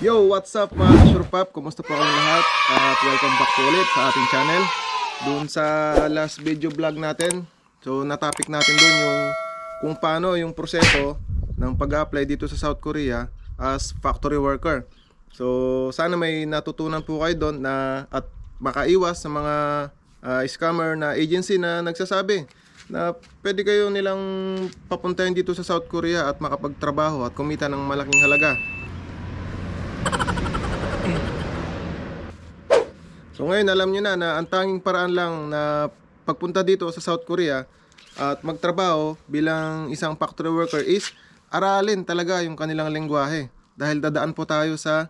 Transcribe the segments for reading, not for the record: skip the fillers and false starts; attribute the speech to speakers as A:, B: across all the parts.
A: Yo, what's up mga kasurpap? Kumusta po kayong lahat? At welcome back po ulit sa ating channel. Doon sa last video vlog natin, so na-topic natin doon yung kung paano yung proseso ng pag-apply dito sa South Korea as factory worker. So sana may natutunan po kayo doon na at makaiwas sa mga scammer na agency na nagsasabi na pwede kayo nilang papuntahin dito sa South Korea at makapagtrabaho at kumita ng malaking halaga. So ngayon alam nyo na ang tanging paraan lang na pagpunta dito sa South Korea at magtrabaho bilang isang factory worker is aralin talaga yung kanilang lengguwahe. Dahil dadaan po tayo sa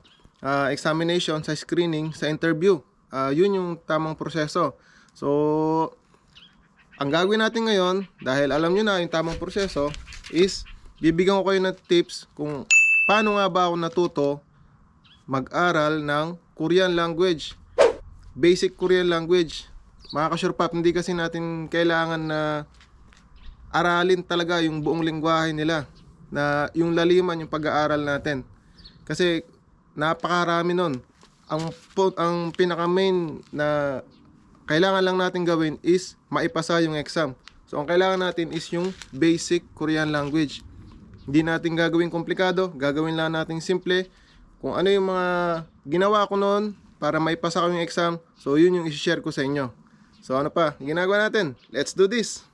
A: examination, sa screening, sa interview. Yun yung tamang proseso. So ang gagawin natin ngayon, dahil alam nyo na yung tamang proseso, is bibigyan ko kayo ng tips kung paano nga ba ako natuto mag-aral ng Korean language. Basic Korean language. Mga kasurpap, hindi kasi natin kailangan na aralin talaga yung buong lengguwahe nila, na yung laliman yung pag-aaral natin. Kasi napakarami nun. Ang pinaka main na kailangan lang natin gawin is maipasa yung exam. So ang kailangan natin is yung basic Korean language. Hindi natin gagawin komplikado, gagawin lang natin simple. Kung ano yung mga ginawa ko noon para maipasa ko yung exam, so yun yung i-share ko sa inyo. So ano pa, ginagawa natin? Let's do this!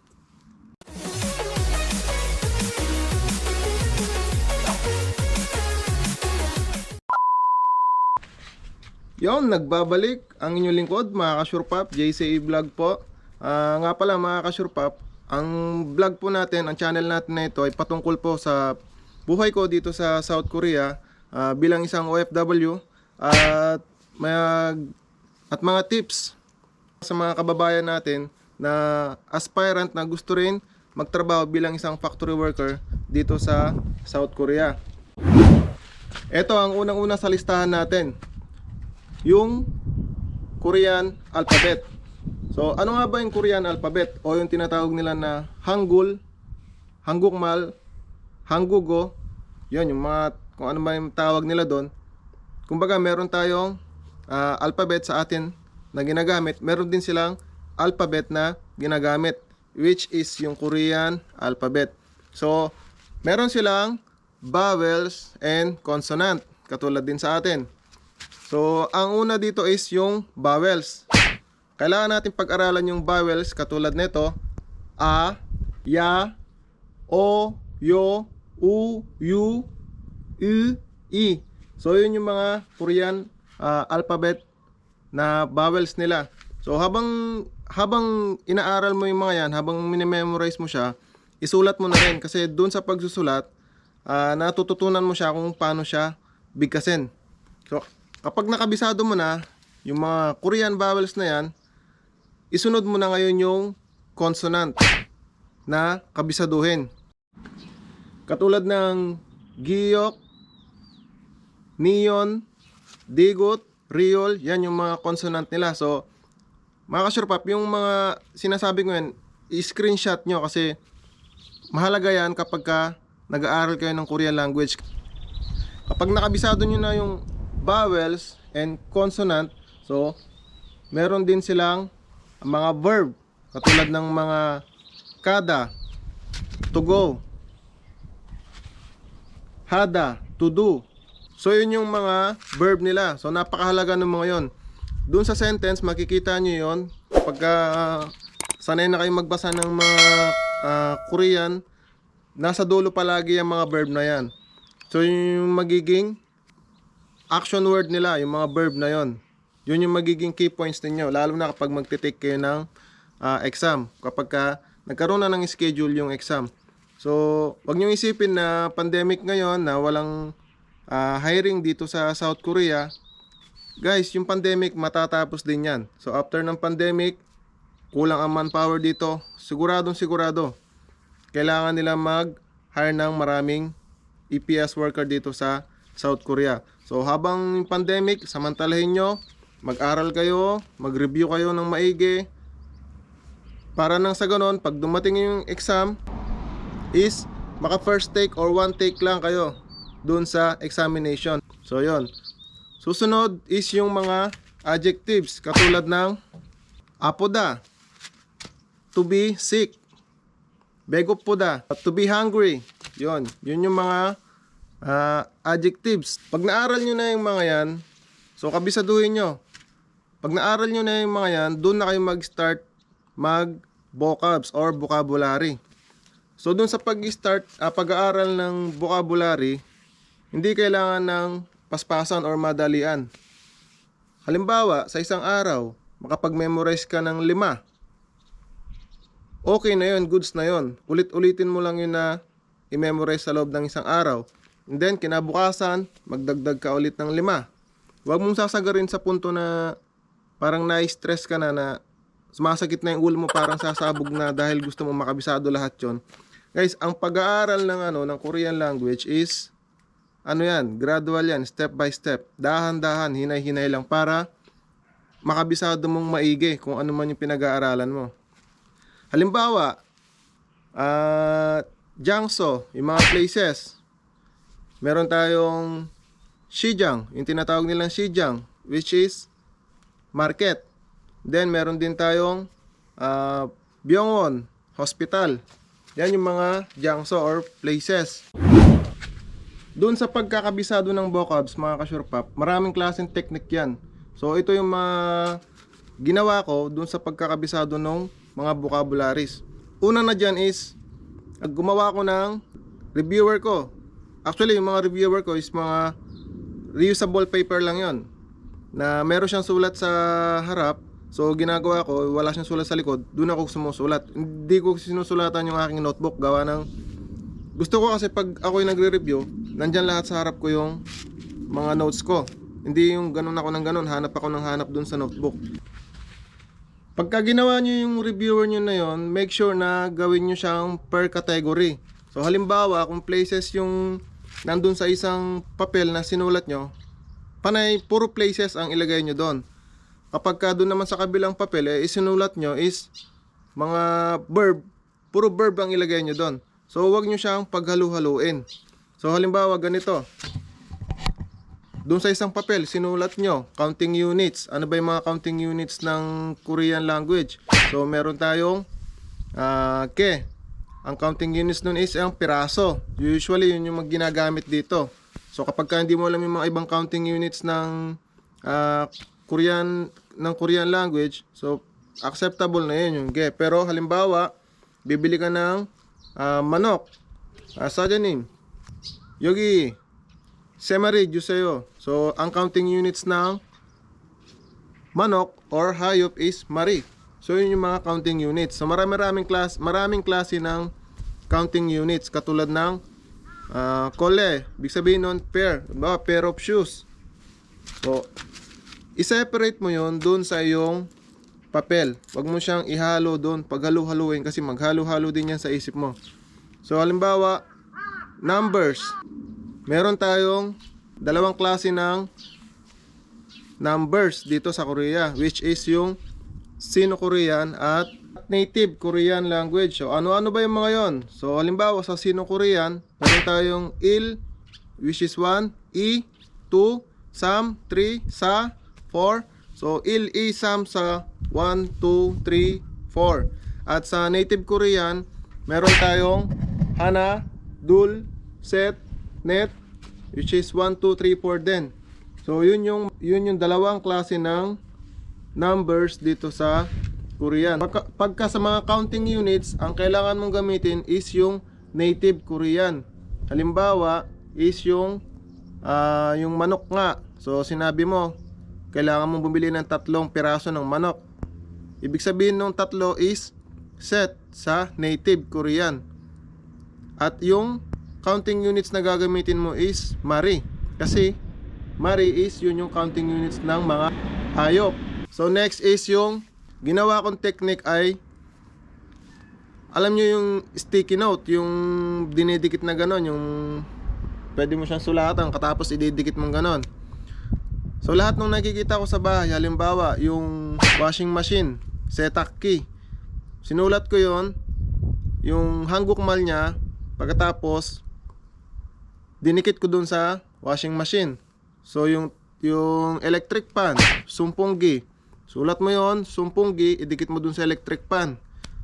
A: Yon, nagbabalik ang inyong lingkod, mga kasurpap, JCA Vlog po. Nga pala mga kasurpap, ang vlog po natin, ang channel natin na ito ay patungkol po sa buhay ko dito sa South Korea bilang isang OFW at mga tips sa mga kababayan natin na aspirant na gusto rin magtrabaho bilang isang factory worker dito sa South Korea. Ito ang unang-una sa listahan natin, yung Korean alphabet. So ano nga ba yung Korean alphabet o yung tinatawag nila na Hangul, Hangukmal, Hanggugo? Yun yung mga kung ano ba yung tawag nila doon. Kumbaga meron tayong alphabet sa atin na ginagamit, meron din silang alphabet na ginagamit, which is yung Korean alphabet. So meron silang vowels and consonant, katulad din sa atin. So ang una dito is yung vowels. Kailangan natin pag-aralan yung vowels katulad nito: a, ya, o, yo, u, yu, u, i. So yun yung mga Korean alphabet na vowels nila. So habang inaaral mo yung mga yan, habang minememorize mo siya, isulat mo na rin, kasi dun sa pagsusulat natututunan mo siya kung paano siya bigkasin. So kapag nakabisado mo na yung mga Korean vowels na yan, isunod mo na ngayon yung consonant na kabisaduhin. Katulad ng giyok, neon, digot, riol, yan yung mga consonant nila. So mga kasurpap, yung mga sinasabi ko yan, i-screenshot nyo kasi mahalaga yan kapag nag-aaral kayo ng Korean language. Kapag nakabisado nyo na yung vowels and consonant, so meron din silang mga verb katulad ng mga kada, to go, hada, to do. So yun yung mga verb nila. So napakahalaga ng mga yon. Doon sa sentence makikita nyo yon. Pagka sanay na kayo magbasa ng mga Korean, nasa dulo palagi yung mga verb na yan. So yung magiging action word nila, yung mga verb na yon. Yun yung magiging key points ninyo, lalo na kapag magte-take kayo ng exam, kapag nagkaroon na ng schedule yung exam. So wag niyo isipin na pandemic ngayon na walang hiring dito sa South Korea. Guys, yung pandemic matatapos din yan. So after ng pandemic, kulang ang manpower dito, sigurado kailangan nila mag-hire ng maraming EPS worker dito sa South Korea. So habang yung pandemic, samantalahin nyo, mag-aral kayo, mag-review kayo ng maigi, para nang sa ganon, pag dumating yung exam is maka first take or one take lang kayo dun sa examination. So yon, Susunod is yung mga adjectives katulad ng apoda, to be sick, begoppoda, to be hungry. Yun yung mga adjectives. Pag naaral nyo na yung mga yan, so kabisaduhin nyo. Pag naaral nyo na yung mga yan, doon na kayo mag-start mag-vocabs or vocabulary. So doon sa pag-start, pag-aaral ng vocabulary, hindi kailangan ng paspasan or madalian. Halimbawa, sa isang araw, makapag-memorize ka ng 5. Okay na yun, goods na yun. Ulit-ulitin mo lang yun na i-memorize sa loob ng isang araw. And then, kinabukasan, magdagdag ka ulit ng 5. Huwag mong sasagarin sa punto na parang na-stress ka na sumasakit na yung ulo mo, parang sasabog na dahil gusto mo makabisado lahat yon. Guys, ang pag-aaral ng Korean language is gradual yan, step by step. Dahan-dahan, hinay-hinay lang para makabisado mong maigi kung ano man yung pinag-aaralan mo. Halimbawa, Jiangsu, yung mga places. Meron tayong Xijang, yung tinatawag nilang Xijang, which is market. Then, meron din tayong Byungwon, hospital. Yan yung mga Jiangsu or places. Doon sa pagkakabisado ng vocabs, mga ka-surepop, maraming klaseng technique yan. So, ito yung ginawa ko doon sa pagkakabisado ng mga vocabularies. Una na dyan is, gumawa ko ng reviewer ko. Actually, yung mga reviewer ko is mga reusable paper lang yon, na meron siyang sulat sa harap. So, ginagawa ko, wala siyang sulat sa likod. Doon ako sumusulat. Hindi ko sinusulatan yung aking notebook. Gawa ng... Gusto ko kasi pag ako yung nagre-review, nandyan lahat sa harap ko yung mga notes ko. Hindi yung ganun ako ng ganun, hanap ako ng hanap dun sa notebook. Pagka ginawa nyo yung reviewer nyo na yon, make sure na gawin nyo siyang per category. So halimbawa, kung places yung nandun sa isang papel na sinulat nyo, panay puro places ang ilagay nyo doon. Kapag ka doon naman sa kabilang papel, isinulat nyo is mga verb, puro verb ang ilagay nyo doon. So huwag nyo siyang paghalu-haluin. So halimbawa ganito, doon sa isang papel sinulat nyo counting units. Ano ba yung mga counting units ng Korean language? So meron tayong ke. Ang counting units nun is ang piraso. Usually yun yung ginagamit dito. So kapag ka hindi mo alam yung mga ibang counting units ng Korean language, so acceptable na yun yung ge. Pero halimbawa bibili ka ng manok, sajanin, yogi, semari, juseyo. So, ang counting units ng manok or hayop is mari. So, yun yung mga counting units. So, maraming klase ng counting units. Katulad ng kole, ibig sabihin nun, pair of shoes. So, i-separate mo yun dun sa iyong papel. Huwag mo siyang ihalo doon, paghalo-haluin kasi maghalo-halo din yan sa isip mo. So halimbawa, numbers. Meron tayong dalawang klase ng numbers dito sa Korea, which is yung Sino-Korean at native Korean language. So ano-ano ba yung mga yon? So halimbawa sa Sino-Korean, meron tayong il, which is 1, i, 2, sam, 3, sa, 4. So il, i, sam, sa 1, 2, 3, 4. At sa native Korean, meron tayong hana, dul, set, net, which is 1, 2, 3, 4 din. So yun yung dalawang klase ng numbers dito sa Korean. Pagka sa mga counting units, ang kailangan mong gamitin is yung native Korean. Halimbawa is yung manok nga. So sinabi mo, kailangan mong bumili ng 3 piraso ng manok. Ibig sabihin ng 3 is set sa native Korean. At yung counting units na gagamitin mo is mari. Kasi mari is yun yung counting units ng mga hayop. So next is yung ginawa kong technique ay, alam nyo yung sticky note, yung dinidikit na ganon, yung pwede mo siyang sulatan katapos ididikit mong ganon. So lahat ng nakikita ko sa bahay, halimbawa yung washing machine, setakki, sinulat ko yon, yung hanggukmal niya, pagkatapos dinikit ko dun sa washing machine. So yung yung electric fan, sumpunggi. Sulat mo yon, sumpunggi, idikit mo dun sa electric fan.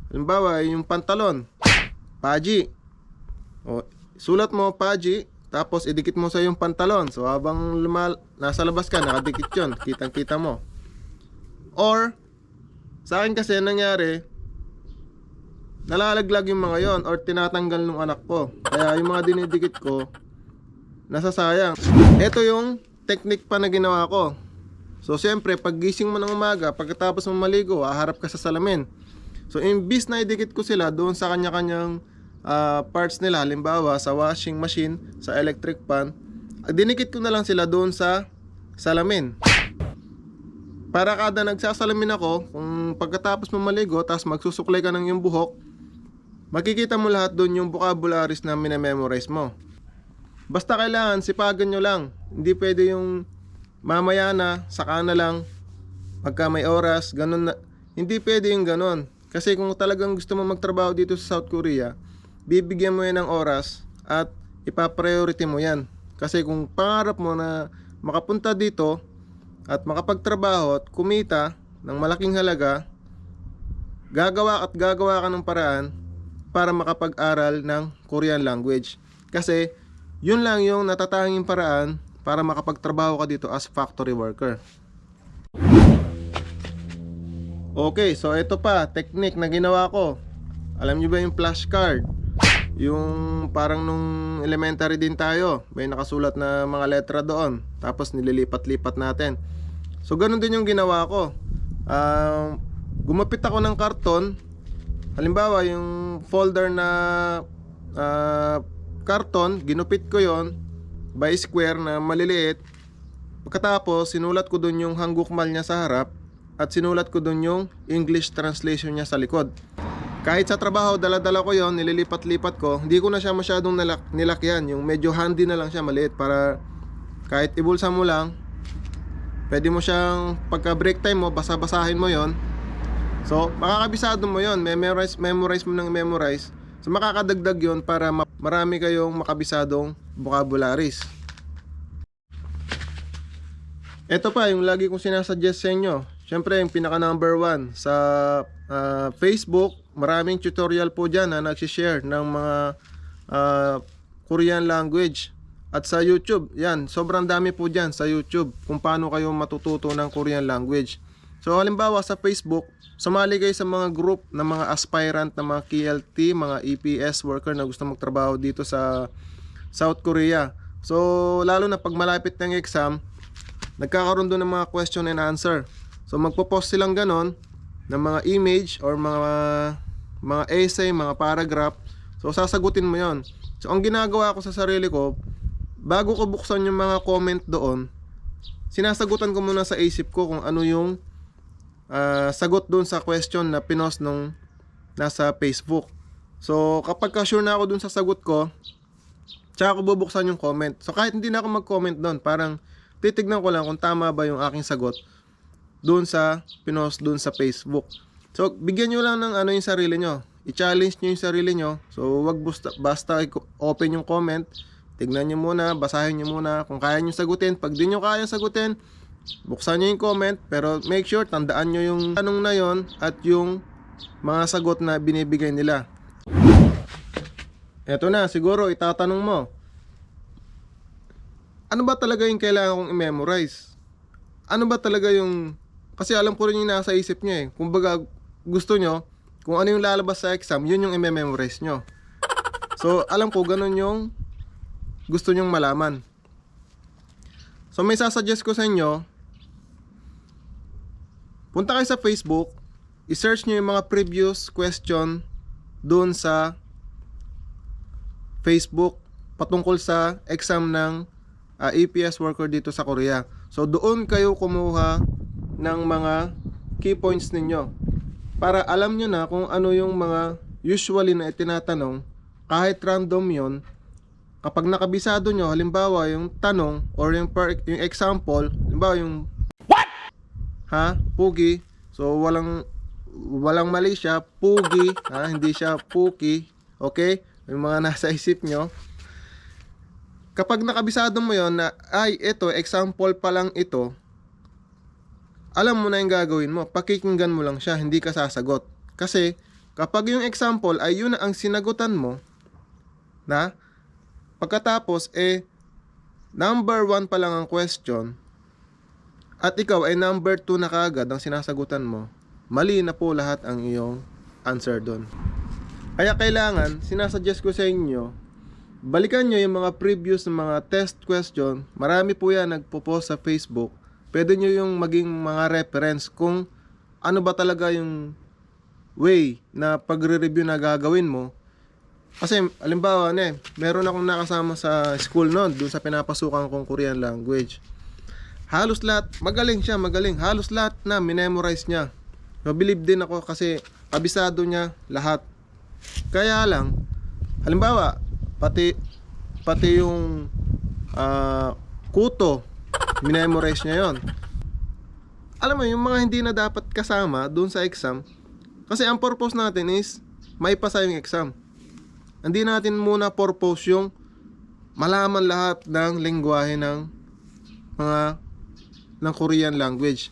A: Halimbawa, yung pantalon, paji. O, sulat mo paji, tapos idikit mo sa yung pantalon. So habang nasa labas ka, nakadikit yon, kitang-kita mo. Or sa akin kasi nangyari, nalalaglag yung mga yon or tinatanggal ng anak ko. Kaya yung mga dinidikit ko, nasasayang. Ito yung technique pa na ginawa ko. So siyempre, pag gising mo ng umaga, pagkatapos mo maligo, haharap ka sa salamin. So imbis na idikit ko sila doon sa kanya-kanyang parts nila, halimbawa sa washing machine, sa electric fan, dinikit ko na lang sila doon sa salamin. Para kada nagsasalamin ako, kung pagkatapos mo maligo, tapos magsusuklay ka ng iyong buhok, makikita mo lahat doon yung vocabularies na minememorize mo. Basta kailangan sipagan nyo lang. Hindi pwede yung mamaya na, saka na lang, pagka may oras, ganun na. Hindi pwede yung ganun. Kasi kung talagang gusto mo magtrabaho dito sa South Korea, bibigyan mo yan ng oras at ipa-priority mo yan. Kasi kung pangarap mo na makapunta dito at makapagtrabaho at kumita ng malaking halaga, gagawa ka ng paraan para makapag-aral ng Korean language. Kasi yun lang yung natatanging paraan para makapagtrabaho ka dito as factory worker. Okay, so ito pa, technique na ginawa ko. Alam nyo ba yung flashcard? Yung parang nung elementary din tayo, may nakasulat na mga letra doon, tapos nililipat-lipat natin. So ganun din yung ginawa ko. Gumapit ako ng karton. Halimbawa yung folder na karton, ginupit ko yon by square na maliliit. Pagkatapos sinulat ko dun yung hanggukmal niya sa harap at sinulat ko dun yung English translation niya sa likod. Kahit sa trabaho, dala-dala ko yon, nililipat-lipat ko. Hindi ko na siya masyadong nilakyan. Yung medyo handy na lang siya, maliit, para kahit ibulsa mo lang, pwede mo siyang, pagka break time mo, basa-basahin mo yon. So makakabisado mo yon, memorize mo ng memorize. So makakadagdag yon para marami kayong makabisadong vocabularies. Ito pa yung lagi kong sinasuggest sa inyo. Siyempre yung pinaka number 1 sa Facebook, maraming tutorial po dyan na nagsishare ng mga Korean language. At sa YouTube, yan, sobrang dami po dyan sa YouTube kung paano kayo matututo ng Korean language. So halimbawa sa Facebook, sumali kayo sa mga group ng mga aspirant na mga KLT, mga EPS worker na gusto magtrabaho dito sa South Korea. So lalo na pag malapit ng exam, nagkakaroon doon ng mga question and answer. So magpo-post silang ganon ng mga image or mga essay, mga paragraph. So sasagutin mo yon. So ang ginagawa ko sa sarili ko, bago ko buksan yung mga comment doon, sinasagutan ko muna sa isip ko kung ano yung sagot doon sa question na pinost nung nasa Facebook. So kapag sure na ako doon sa sagot ko, tsaka ko bubuksan yung comment. So kahit hindi na ako mag-comment doon, parang titignan ko lang kung tama ba yung aking sagot doon sa pinost doon sa Facebook. So bigyan nyo lang ng ano yung sarili nyo, i-challenge nyo yung sarili nyo. So wag basta open yung comment, tignan nyo muna, basahin nyo muna kung kaya nyo sagutin. Pag di nyo kaya sagutin, buksan nyo yung comment, pero make sure tandaan nyo yung tanong na yon at yung mga sagot na binibigay nila. Eto na, siguro itatanong mo, ano ba talaga yung kailangan kong i-memorize? Ano ba talaga yung, kasi alam ko rin yung nasa isip nyo eh. Kumbaga gusto nyo, kung ano yung lalabas sa exam, yun yung i-memorize nyo. So alam ko ganun yung gusto nyong malaman. So may sasuggest ko sa inyo, punta kayo sa Facebook, i-search nyo yung mga previous question doon sa Facebook patungkol sa exam ng EPS worker dito sa Korea. So doon kayo kumuha ng mga key points ninyo para alam nyo na kung ano yung mga usually na itinatanong. Kahit random yon, kapag nakabisado nyo, halimbawa yung tanong or yung example, halimbawa yung pugi. So walang mali siya, pugi, hindi siya puki. Okay? Yung mga nasa isip nyo. Kapag nakabisado mo yon na, ay, ito, example pa lang ito, alam mo na yung gagawin mo. Pakikinggan mo lang siya, hindi ka sasagot. Kasi, kapag yung example ay yun na ang sinagutan mo, na, pagkatapos, number 1 pa lang ang question, at ikaw ay number 2 na kaagad ang sinasagutan mo, mali na po lahat ang iyong answer doon. Kaya kailangan, sinasuggest ko sa inyo, balikan nyo yung mga previous na mga test question. Marami po yan nagpo-post sa Facebook. Pwede nyo yung maging mga reference kung ano ba talaga yung way na pagre-review na gagawin mo. Kasi, alimbawa, meron akong nakasama sa school noon, doon sa pinapasukan kong Korean language. Halos lahat, magaling siya, magaling. Halos lahat na minemorize niya. Mabilib din ako kasi kabisado niya lahat. Kaya lang, halimbawa, pati yung kuto, minemorize niya yon. Alam mo, yung mga hindi na dapat kasama doon sa exam, kasi ang purpose natin is maipasa yung exam. Hindi natin muna purpose yung malaman lahat ng lengguwahe ng Korean language.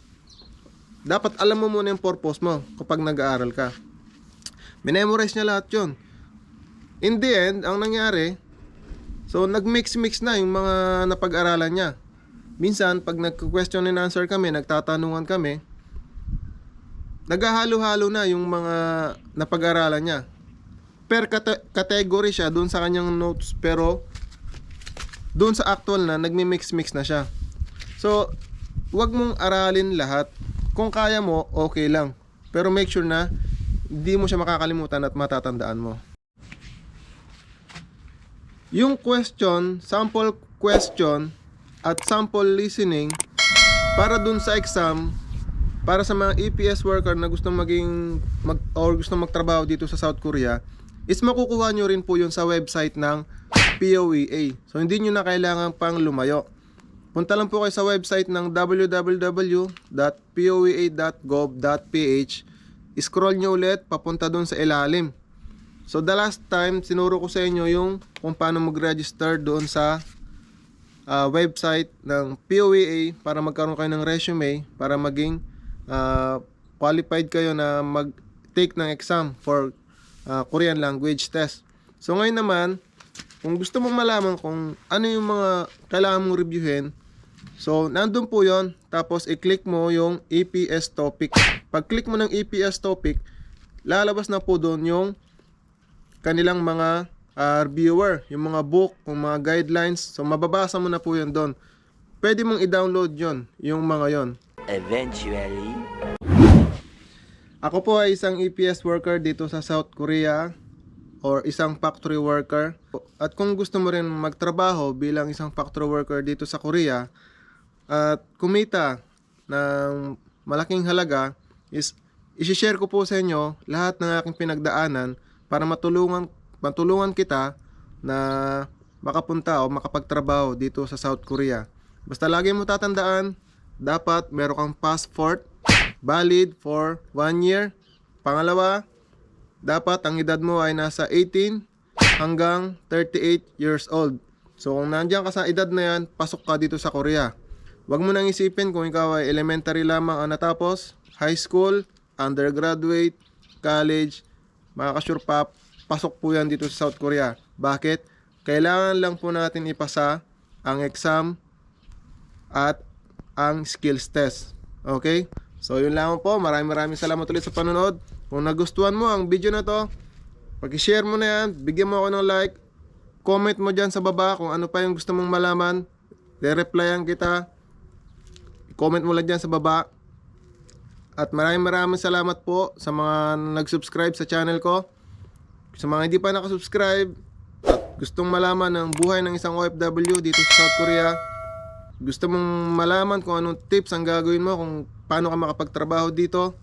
A: Dapat alam mo muna yung purpose mo kapag nag-aaral ka. Minemorize niya lahat yun. In the end, ang nangyari, so nag-mix-mix na yung mga napag-aralan niya. Minsan, pag nag-question and answer kami, nagtatanungan kami, naghahalo-halo na yung mga napag-aralan niya. Per category siya doon sa kanyang notes, pero doon sa actual na, nagmi-mix-mix na siya. So, wag mong aralin lahat. Kung kaya mo, okay lang. Pero make sure na hindi mo siya makakalimutan at matatandaan mo. Yung question, sample question at sample listening para dun sa exam, para sa mga EPS worker na gustong gustong magtrabaho dito sa South Korea, is makukuha nyo rin po yun sa website ng POEA. So hindi nyo na kailangan pang lumayo. Punta lang po kayo sa website ng www.poea.gov.ph. Scroll nyo ulit papunta dun sa ilalim. So the last time, sinuro ko sa inyo yung kung paano mag-register doon sa website ng POEA para magkaroon kayo ng resume, para maging qualified kayo na mag-take ng exam for Korean language test. So ngayon naman, kung gusto mong malaman kung ano yung mga kailangan mong reviewin, so nandun po yon. Tapos i-click mo yung EPS topic. Pag-click mo ng EPS topic, lalabas na po doon yung kanilang mga reviewer, yung mga book, yung mga guidelines. So mababasa mo na po yun doon. Pwede mong i-download yon, yung mga yon.
B: Eventually.
A: Ako po ay isang EPS worker dito sa South Korea, or isang factory worker. At kung gusto mo rin magtrabaho bilang isang factory worker dito sa Korea at kumita ng malaking halaga, is i-share ko po sa inyo lahat ng aking pinagdaanan para matulungan kita na makapunta o makapagtrabaho dito sa South Korea. Basta lagi mo tatandaan, dapat meron kang passport valid for 1 year. Pangalawa, dapat ang edad mo ay nasa 18 hanggang 38 years old. So kung nandiyan ka sa edad na yan, pasok ka dito sa Korea. Huwag mo nang isipin kung ikaw ay elementary lamang ang natapos, high school, undergraduate, college, mga ka-surepop, pasok po yan dito sa South Korea. Bakit? Kailangan lang po natin ipasa ang exam at ang skills test. Okay? So yun lang po. Maraming salamat ulit sa panonood. Kung nagustuhan mo ang video na to, pag-share mo na yan, bigyan mo ako ng like, comment mo dyan sa baba kung ano pa yung gusto mong malaman, re-replyan kita, comment mo lang dyan sa baba. At maraming salamat po sa mga nag-subscribe sa channel ko. Sa mga hindi pa nakasubscribe at gustong malaman ng buhay ng isang OFW dito sa South Korea, gusto mong malaman kung anong tips ang gagawin mo kung paano ka makapagtrabaho dito,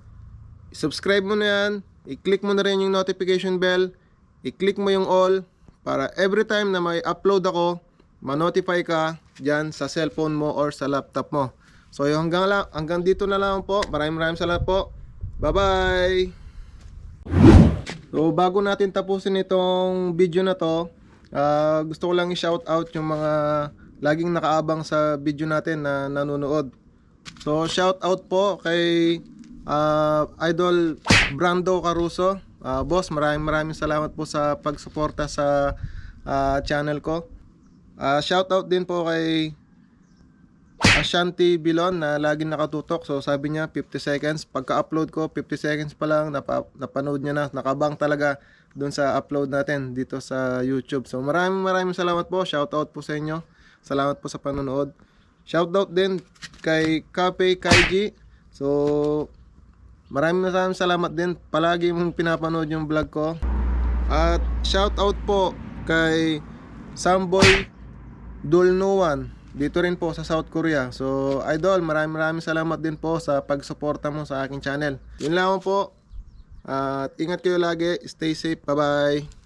A: i-subscribe mo na yan, i-click mo na rin yung notification bell, i-click mo yung all para every time na may upload ako, ma-notify ka dyan sa cellphone mo or sa laptop mo. So hanggang dito na lang po. Maraming salamat po. Bye-bye! So bago natin tapusin itong video na to, Gusto ko lang i-shout out yung mga laging nakaabang sa video natin na nanonood. So shout out po kay Idol Brando Caruso. Boss, maraming salamat po sa pagsuporta sa channel ko. Shout out din po kay Ashanti Bilon na laging nakatutok. So sabi niya 50 seconds. Pagka-upload ko 50 seconds pa lang napanood niya na. Nakabang talaga doon sa upload natin dito sa YouTube. So maraming salamat po. Shout out po sa inyo. Salamat po sa panonood. Shout out din kay Kape Kaiji. So maraming salamat din. Palagi mong pinapanood yung vlog ko. At shout out po kay Samboy Dulnuan dito rin po sa South Korea. So idol, maraming salamat din po sa pagsuporta mo sa aking channel. Yun lang po. At ingat kayo lagi. Stay safe. Bye bye.